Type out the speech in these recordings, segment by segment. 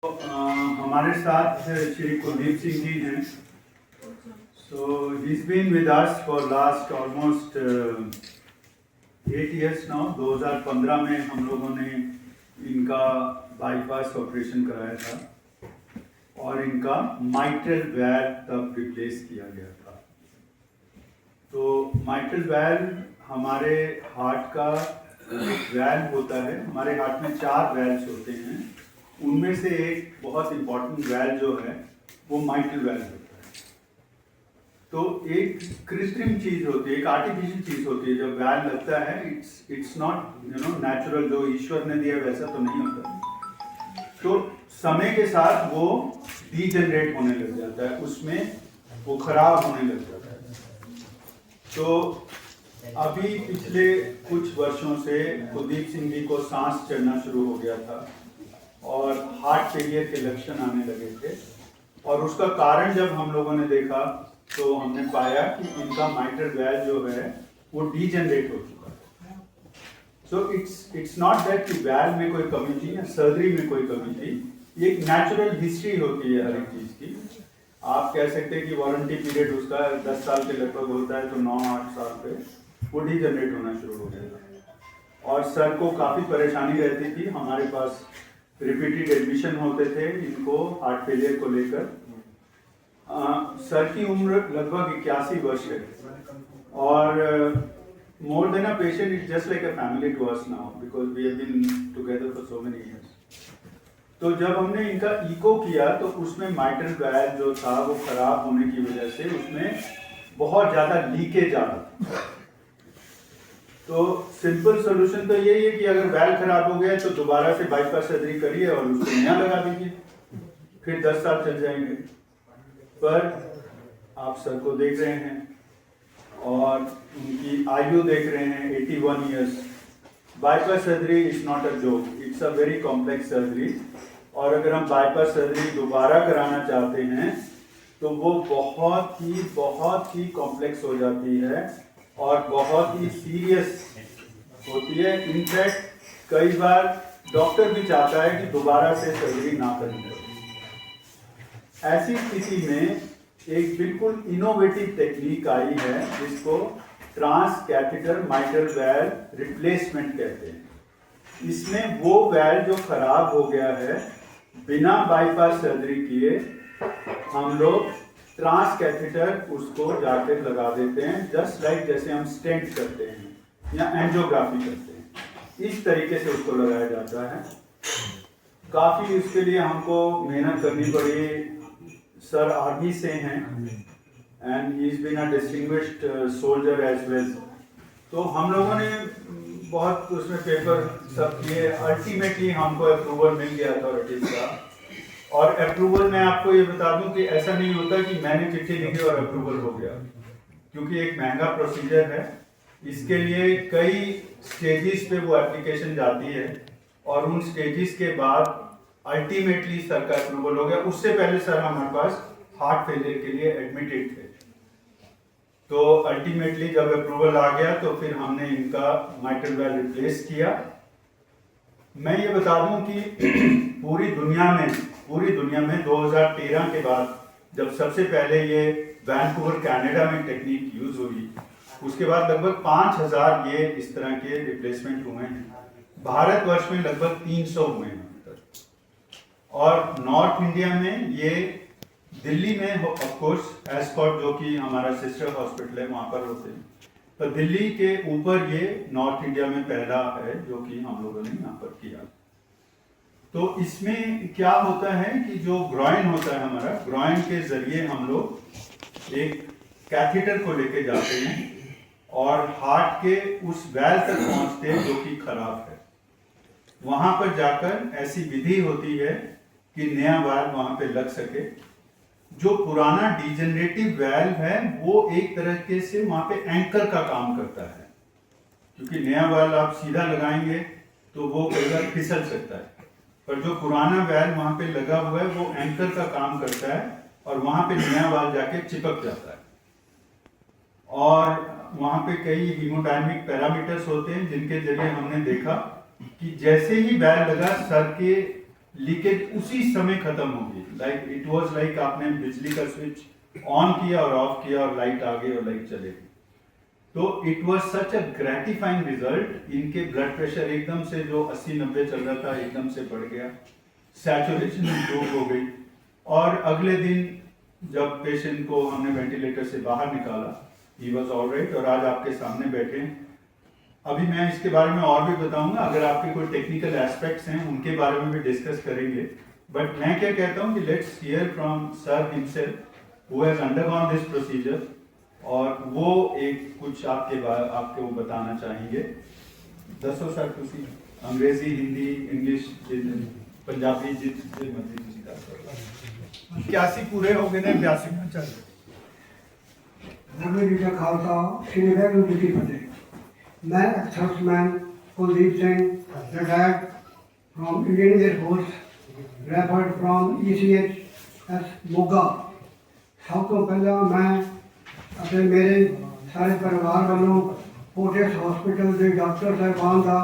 हमारे साथ श्री कुलदीप सिंह जी हैं। So he is been with us for last almost 8 years now. 2015 में हम लोगों ने इनका बाईपास ऑपरेशन कराया था और इनका माइट्रल वैल्व तब रिप्लेस किया गया था। तो माइट्रल वैल्व हमारे हार्ट का एक वैल्व होता है। हमारे हार्ट में 4 वैल्व्स होते हैं, उनमें से एक बहुत इंपॉर्टेंट वैल्व जो है वो माइट्रल वैल्व होता है। तो एक कृत्रिम चीज होती है, एक आर्टिफिशियल चीज होती है। जब वैल्व लगता है इट्स नॉट नेचुरल, जो ईश्वर ने दिया वैसा तो नहीं होता। तो समय के साथ वो डीजनरेट होने लग जाता है, उसमें वो खराब होने लग जाता है। तो अभी पिछले कुछ वर्षों से कुलदीप सिंह जी को सांस चढ़ना शुरू हो गया था और हार्ट फेलियर के लक्षण आने लगे थे। और उसका कारण जब हम लोगों ने देखा तो हमने पाया कि इनका माइट्रल वैल्व जो है वो डीजनरेट हो चुका है। सो इट्स नॉट दैट कि वैल्व में कोई कमी थी या सर्जरी में कोई कमी थी। ये एक नेचुरल हिस्ट्री होती है हर एक चीज की। आप कह सकते हैं कि वारंटी पीरियड उसका 10 साल के लगभग होता है, तो 9-8 साल पे वो डीजनरेट होना शुरू हो गया था। और सर को काफ़ी परेशानी रहती थी। हमारे पास रिपीटेड एडमिशन होते थे इनको हार्ट फेलियर को लेकर। सर की उम्र लगभग 81 वर्ष है और more than a patient is just like a family to us now because we have been together for so many years. तो जब हमने इनका इको किया तो उसमें माइट्रल वैल्व जो था वो खराब होने की वजह से उसमें बहुत ज़्यादा लीकेज आ रहा था। तो सिंपल सोल्यूशन तो यही है कि अगर वैल्व खराब हो गया तो दोबारा से बाईपास सर्जरी करिए और उसको नया लगा दीजिए, फिर 10 साल चल जाएंगे। पर आप सर को देख रहे हैं और उनकी आयु देख रहे हैं 81 years। Bypass surgery is not a joke, it's a very complex surgery. और अगर हम बाईपास सर्जरी दोबारा कराना चाहते हैं तो वो बहुत ही कॉम्प्लेक्स हो जाती है और बहुत ही सीरियस होती है। इनफैक्ट कई बार डॉक्टर भी चाहता है कि दोबारा से सर्जरी ना करनी पड़े। ऐसी स्थिति में एक बिल्कुल इनोवेटिव टेक्निक आई है जिसको transcatheter mitral valve replacement कहते हैं। इसमें वो वैल्व जो खराब हो गया है, बिना बाईपास सर्जरी किए हम लोग ट्रांस कैथेटर उसको जाकर लगा देते हैं, जस्ट लाइक जैसे हम स्टेंट करते हैं या एंजियोग्राफी करते हैं, इस तरीके से उसको लगाया जाता है। काफ़ी इसके लिए हमको मेहनत करनी पड़ी। सर आर्मी से हैं and he is been a distinguished soldier as well. तो हम लोगों ने बहुत उसमें पेपर सब किए। अल्टीमेटली हमको अप्रूवल मिल गया अथॉरिटीज का। और अप्रूवल मैं आपको ये बता दूं कि ऐसा नहीं होता कि मैंने चिट्ठी लिखी और अप्रूवल हो गया, क्योंकि एक महंगा प्रोसीजर है। इसके लिए कई स्टेजेस पे वो एप्लीकेशन जाती है और उन स्टेजेस के बाद अल्टीमेटली सर का अप्रूवल हो गया। उससे पहले सर हमारे पास हार्ट फेलियर के लिए एडमिटेड थे। तो अल्टीमेटली जब अप्रूवल आ गया तो फिर हमने इनका माइट्रल वैल्व रिप्लेस किया। मैं ये बता दूं कि पूरी दुनिया में 2013 के बाद जब सबसे पहले ये वैंकूवर कनाडा में टेक्निक यूज हुई, उसके बाद लगभग 5000 ये इस तरह के रिप्लेसमेंट हुए हैं। भारतवर्ष में लगभग 300 हुए हैं अभी तक। और नॉर्थ इंडिया में ये दिल्ली में ऑफ कोर्स एस्कॉट जो कि हमारा सिस्टर हॉस्पिटल है वहाँ पर होते हैं, तो दिल्ली के ऊपर ये नॉर्थ इंडिया में पहला है जो कि हम लोगों ने यहाँ पर किया। तो इसमें क्या होता है कि जो ग्रॉइन होता है हमारा, ग्रॉइन के जरिए हम लोग एक कैथेटर को लेके जाते हैं और हार्ट के उस वैल्व तक पहुंचते हैं जो कि खराब है। वहां पर जाकर ऐसी विधि होती है कि नया वैल्व वहां पे लग सके। जो पुराना डिजेनरेटिव वैल्व है वो एक तरीके से वहां पे एंकर का काम करता है, क्योंकि नया वैल्व आप सीधा लगाएंगे तो वो कई बार फिसल सकता है, पर जो पुराना वैल्व वहां पे लगा हुआ है वो एंकर का काम करता है और वहां पे नया वैल्व जाके चिपक जाता है। और वहां पे कई हीमोडायनेमिक पैरामीटर्स होते हैं जिनके जरिए हमने देखा कि जैसे ही वैल्व लगा सर के लीकेज उसी समय खत्म होगी। लाइक इट वाज लाइक आपने बिजली का स्विच ऑन किया और ऑफ किया और लाइट आ गई और लाइट चले गई। तो it was such a gratifying result. इनके ब्लड प्रेशर एकदम से जो 80-90 चल रहा था एकदम से बढ़ गया, सैचुरेशन इंप्रूव हो गई। और अगले दिन जब पेशेंट को हमने वेंटिलेटर से बाहर निकाला, ही वाज ऑलराइट और आज आपके सामने बैठे हैं। अभी मैं इसके बारे में और भी बताऊंगा, अगर आपके कोई टेक्निकल एस्पेक्ट्स हैं उनके बारे में भी डिस्कस करेंगे। बट मैं क्या कहता हूं कि let's hear from sir himself who has undergone this procedure, और वो एक कुछ आपके वो बताना चाहेंगे। दसो सर तुसी अंग्रेजी, हिंदी, इंग्लिश, पंजाबी जित मर्जी तुसी कर सकते। 81 पूरे हो गए ने, 82 में चल नवी जी का खालसा श्री वाहिगुरू जी की फतेह। मैं ex-serviceman Kuldeep Singh, retired from Indian air force, referred from ECHS Moga. सब तो पहला मैं अपने मेरे सारे परिवार वालों फोर्टिस हॉस्पिटल के डॉक्टर साहबान का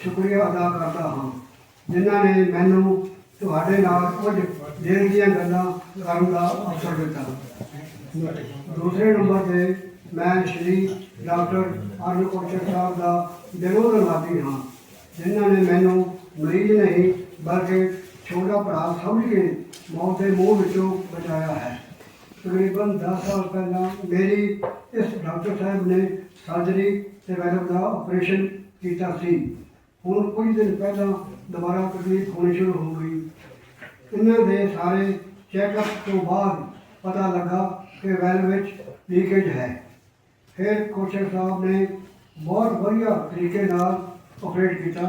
शुक्रिया अदा करता हाँ, जिन्होंने मैनू ਤੁਹਾਡੇ ਨਾਲ ਕੁਝ ਦਿਲ ਦੀਆਂ ਗੱਲਾਂ ਕਰਨ ਦਾ ਅਵਸਰ ਦਿੱਤਾ। दूसरे नंबर पे मैं श्री डॉक्टर अरुण कोचर साहब का दिलों धन्यवादी हाँ, जिन्होंने मैनू मरीज नहीं बल्कि छोटा भरा समझ के मौत के मुँह विचों बचाया है। तकरीबन 10 साल पहला मेरी इस डॉक्टर साहब ने सर्जरी ते वैलव का ऑपरेशन किया सी। हुण कुछ दिन पहला दोबारा तकलीफ होनी शुरू हो गई। इन्होंने सारे चैकअप तो बाद पता लगा कि वैल विच लीकेज है। फिर कोचर साहब ने बहुत बढ़िया तरीके नाल ऑपरेट किया,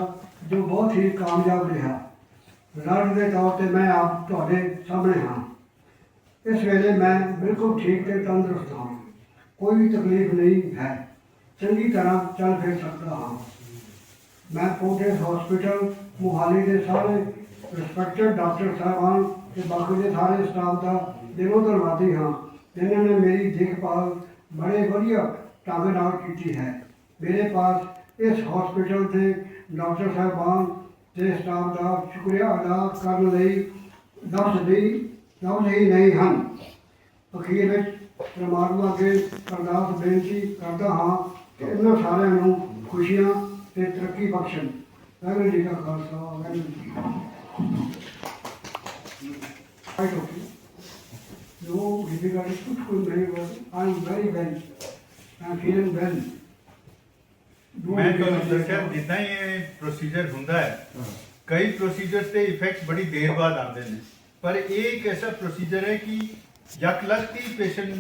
जो बहुत ही कामयाब रहा। रिजल्ट के तौर पर मैं आप तुहाडे सामने हाँ। इस वेले मैं बिल्कुल ठीक ते तंदुरुस्त हाँ, कोई भी तकलीफ नहीं है, चंगी तरह चल फिर सकता हाँ। मैं फोर्टिस हॉस्पिटल मोहाली के सारे रिस्पैक्टेड डॉक्टर साहबान के बाकी के सारे स्टाफ का दिलों धन्यवादी हाँ, जिन्होंने मेरी देखभाल बड़े बढ़िया ढंग नाल की है। मेरे पास इस हॉस्पिटल के डॉक्टर साहबान के स्टाफ का शुक्रिया अदा करने लई लफ्ज़ ही नहीं हैं। अखीर में परमात्मा के अरदास बेनती करता हाँ कि इन्होंने सारे खुशियाँ ते तरक्की बख्शण। वाहिगुरू जी का खालसा, वाहिगुरू जी की फतेह। No difficulty, कुछ नहीं हुआ। I am very well. I am feeling well. मैं तो दस्या जितना ये प्रोसीजर हुंदा है, कई प्रोसीजर से इफेक्ट बड़ी देर बाद आते हैं, पर एक ऐसा प्रोसीजर है कि यक लगती पेशेंट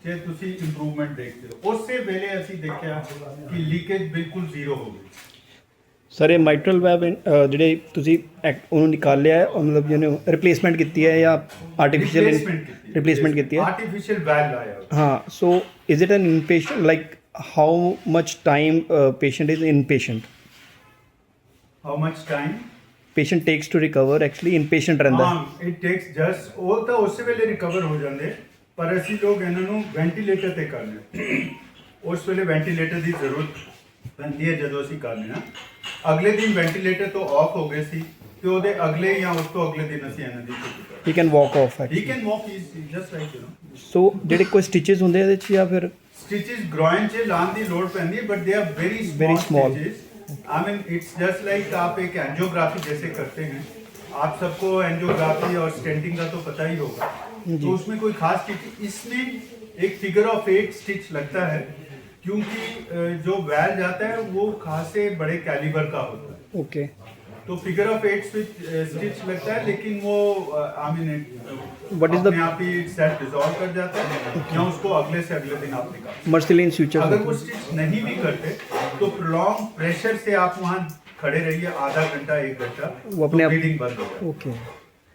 जे तुसी इंप्रूवमेंट देखते हो, उससे पहले असी देखा कि लीकेज बिल्कुल जीरो हो गई। सर ये माइट्रल वैब ਜਿਹੜੇ ਤੁਸੀਂ ਉਹਨੂੰ ਨਿਕਾਲਿਆ ਹੈ, ਮਤਲਬ ਜਿਹਨੇ ਰਿਪਲੇਸਮੈਂਟ ਕੀਤੀ ਹੈ ਜਾਂ ਆਰਟੀਫੀਸ਼ੀਅਲ ਰਿਪਲੇਸਮੈਂਟ ਕੀਤੀ ਹੈ? आर्टिफिशियल वैल लाया। हाँ, so is it an inpatient, like how much time patient is inpatient? How much time patient takes to recover? Actually inpatient ਰਹਿੰਦਾ ਹੈ। हाँ इट टेक्स जस्ट ਉਹ ਤਾਂ ਉਸੇ ਵੇਲੇ ਰਿਕਵਰ ਹੋ ਜਾਂਦੇ, ਪਰ ਅਸੀਂ ਲੋਕ ਇਹਨਾਂ ਨੂੰ ਵੈਂਟੀਲੇਟਰ ਤੇ ਕਰਨੇ। ਉਸ ਵੇਲੇ ਵੈਂਟੀਲੇਟਰ ਦੀ ਜ਼ਰੂਰਤ ਪੈਂਦੀ ਹੈ ਜਦੋਂ ਅਸੀਂ ਕਰਨੇ ਆ। ਅਗਲੇ ਦਿਨ ਵੈਂਟੀਲੇਟਰ ਤੋਂ ਆਫ ਹੋ ਗਏ ਸੀ ਤੇ ਉਹਦੇ ਅਗਲੇ ਜਾਂ ਉਸ ਤੋਂ ਅਗਲੇ ਦਿਨ ਅਸੀਂ ਇਹਨਾਂ ਦੀ ਛੁੱਟੀ ਕਰ। He can walk off he actually. Can walk is just like you know. So ਜਿਹੜੇ ਕੋਈ ਸਟਿਚਸ ਹੁੰਦੇ ਆ ਇਹਦੇ 'ਚ ਜਾਂ ਫਿਰ स्टिचेस ग्रॉइन से लाने की लोड पैंदी है, but they are very small. Stitches. I mean it's just like आप एक एंजियोग्राफी जैसे करते हैं, आप सबको एंजियोग्राफी और स्टेंटिंग का तो पता ही होगा, तो उसमें कोई खास स्टिच, इसमें एक फिगर ऑफ 8 स्टिच लगता है, क्योंकि जो वैल जाता है वो खासे बड़े कैलिबर का होता है। ओके, तो फिगर ऑफ 8 स्टिच लगता है, लेकिन वो I mean What is the- अपने आप ही सेल्फ डिसॉल्व कर जाता है, या उसको अगले से अगले दिन आप निकाल। मर्सिली इन फ्यूचर अगर वो स्टिच नहीं भी करते तो प्रोलॉन्ग प्रेशर से आप वहाँ खड़े रहिए आधा घंटा 1 घंटा, वो अपने आप- ब्लीडिंग बंद हो जाए। ओके।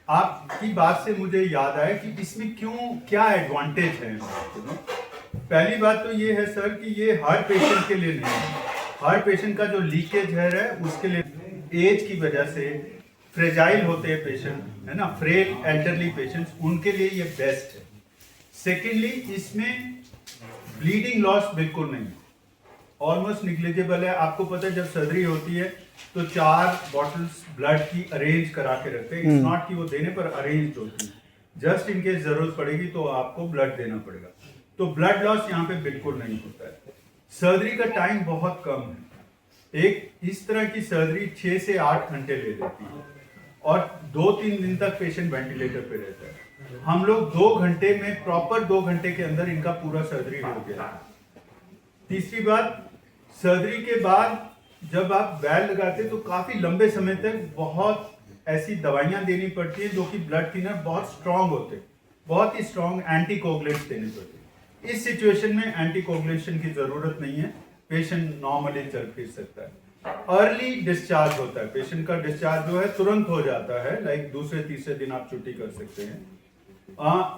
आपकी बात से मुझे याद आया कि इसमें क्यों क्या एडवांटेज है। पहली बात तो ये है सर कि ये हर पेशेंट के लिए नहीं है। हर पेशेंट का जो लीकेज है उसके लिए एज की वजह से फ्रेजाइल होते हैं पेशेंट, है ना, फ्रेल एल्डरली पेशेंट्स, उनके लिए ये बेस्ट है। सेकेंडली इसमें ब्लीडिंग लॉस बिल्कुल नहीं, ऑलमोस्ट निग्लिजिबल है। आपको पता है जब सर्जरी होती है तो 4 बॉटल्स ब्लड की अरेंज करा के रखते हैं। इट्स नॉट कि वो देने पर अरेंज होती है, जस्ट इन केस जरूरत पड़ेगी तो आपको ब्लड देना पड़ेगा। तो ब्लड लॉस यहाँ पे बिल्कुल नहीं होता है। सर्जरी का टाइम बहुत कम है। एक इस तरह की सर्जरी 6 से 8 घंटे ले लेती है और 2-3 दिन तक पेशेंट वेंटिलेटर पे रहता है। हम लोग 2 घंटे में, प्रॉपर 2 घंटे के अंदर इनका पूरा सर्जरी हो गया। तीसरी बात, सर्जरी के बाद जब आप वैल लगाते तो काफी लंबे समय तक बहुत ऐसी दवाइयां देनी पड़ती है जो कि ब्लड थिनर बहुत स्ट्रांग होते, बहुत ही स्ट्रांग एंटीकोगुलेंट्स देने पड़ते। इस सिचुएशन में एंटीकोगुलेशन की जरूरत नहीं है, पेशेंट नॉर्मली चल फिर सकता है। अर्ली डिस्चार्ज होता है, पेशेंट का डिस्चार्ज जो है तुरंत हो जाता है, लाइक दूसरे तीसरे दिन आप छुट्टी कर सकते हैं।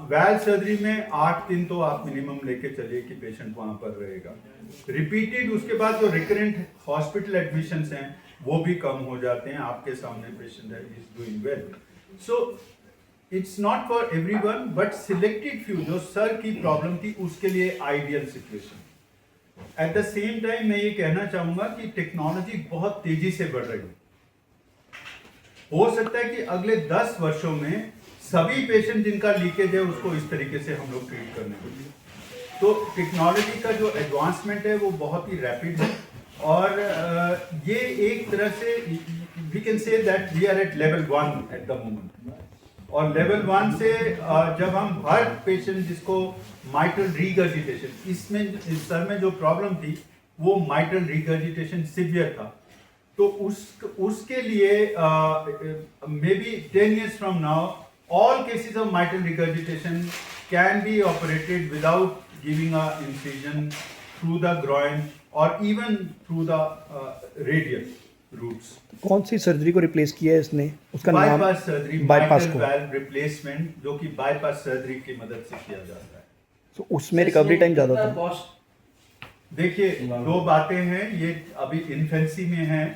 वैल सर्जरी में 8 दिन तो आप मिनिमम लेके चलिए कि पेशेंट वहां पर रहेगा। रिपीटेड उसके बाद जो रिकरेंट हॉस्पिटल एडमिशंस हैं वो भी कम हो जाते हैं। आपके सामने पेशेंट है, is doing well. So it's not for everyone but selected few जो सर की प्रॉब्लम थी उसके लिए ideal situation. At the same time मैं ये कहना चाहूंगा कि टेक्नोलॉजी बहुत तेजी से बढ़ रही है। हो सकता है कि अगले 10 वर्षों में सभी पेशेंट जिनका लीकेज है उसको इस तरीके से हम लोग ट्रीट करने को लिए। तो टेक्नोलॉजी का जो एडवांसमेंट है वो बहुत ही रैपिड है और ये एक तरह से we can say that we are at level 1 at the moment. और लेवल 1 से जब हम हर पेशेंट जिसको माइट्रल रीगर्जिटेशन, इसमें इस सर में जो प्रॉब्लम थी वो माइट्रल रीगर्जिटेशन सिवियर था, तो उसके लिए may be 10 years from now all cases of mitral regurgitation can be operated without giving a incision through the groin or even through the radial routes. कौन सी surgery को replace किया है इसने? उसका नाम बाईपास सर्जरी, बाईपास mitral को valve replacement, जो कि बाईपास सर्जरी की मदद से किया जाता है। तो उसमें रिकवरी टाइम ज़्यादा था। देखिए, 2 बातें हैं, ये अभी इन्फेंसी में है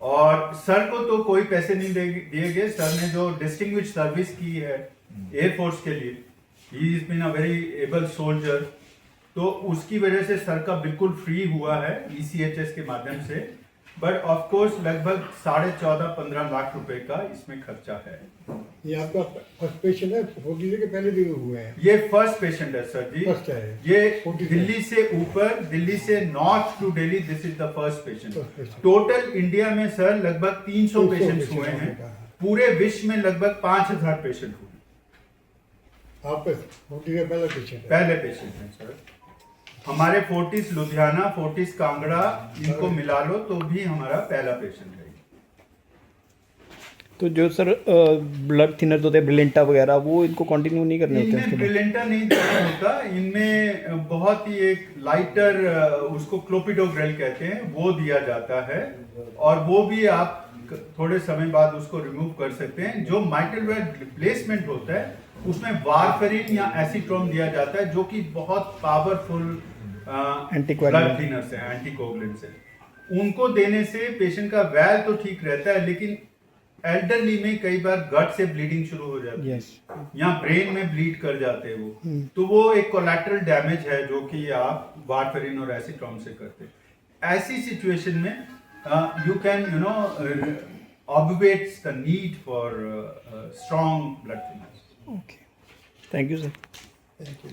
और सर को तो कोई पैसे नहीं दिए गए। सर ने जो डिस्टिंग्विश सर्विस की है एयरफोर्स के लिए, he is been a very able soldier, तो उसकी वजह से सर का बिल्कुल फ्री हुआ है ECHS के माध्यम से। बट ऑफ कोर्स लगभग 14.5-15 लाख रुपए का इसमें खर्चा है। ये आपका फर्स्ट पेशेंट है? 40 के पहले भी हुए हैं? ये फर्स्ट पेशेंट है सर जी। फर्स्ट है ये 40 दिल्ली से ऊपर, दिल्ली से north to Delhi, this is the first First patient. patient. Total India में सर लगभग 300 पेशेंट्स हुए हैं, हैं। पूरे विश्व में लगभग 5000 पेशेंट हुए। आपका 40 के पहले पेशेंट है? पहले पेशेंट हैं सर हमारे। फोर्टिस लुधियाना, फोर्टिस कांगड़ा, इनको मिला लो तो भी हमारा पहला पेशेंट है। तो जो सर ब्लड थिनर होते हैं ब्रिलिंटा वगैरह, वो इनको कंटिन्यू नहीं करने होते हैं इनमें उसके बाद? ब्रिलिंटा नहीं देना होता, इनमें बहुत ही एक लाइटर, उसको क्लोपिडोग्रेल कहते हैं, वो दिया जाता है और वो भी आप थोड़े समय बाद उसको रिमूव कर सकते हैं। जो माइट्रल वेल्व रिप्लेसमेंट होता है उसमें वारफेरिन या एसीट्रोन दिया जाता है जो कि बहुत पावरफुल ब्लड थिनर्स है, एंटीकोगुलेंट्स है। उनको देने से पेशेंट का वैल तो ठीक रहता है, लेकिन एल्डरली में कई बार गट से ब्लीडिंग शुरू हो जाती है या ब्रेन में ब्लीड कर जाते हैं वो, तो वो एक कोलैटरल डैमेज है जो कि आप वारफेरिन और एसीट्रोन से करते हैं। ऐसी सिचुएशन में you can obviates the need for strong blood thinners. Okay. Thank you, sir. Thank you.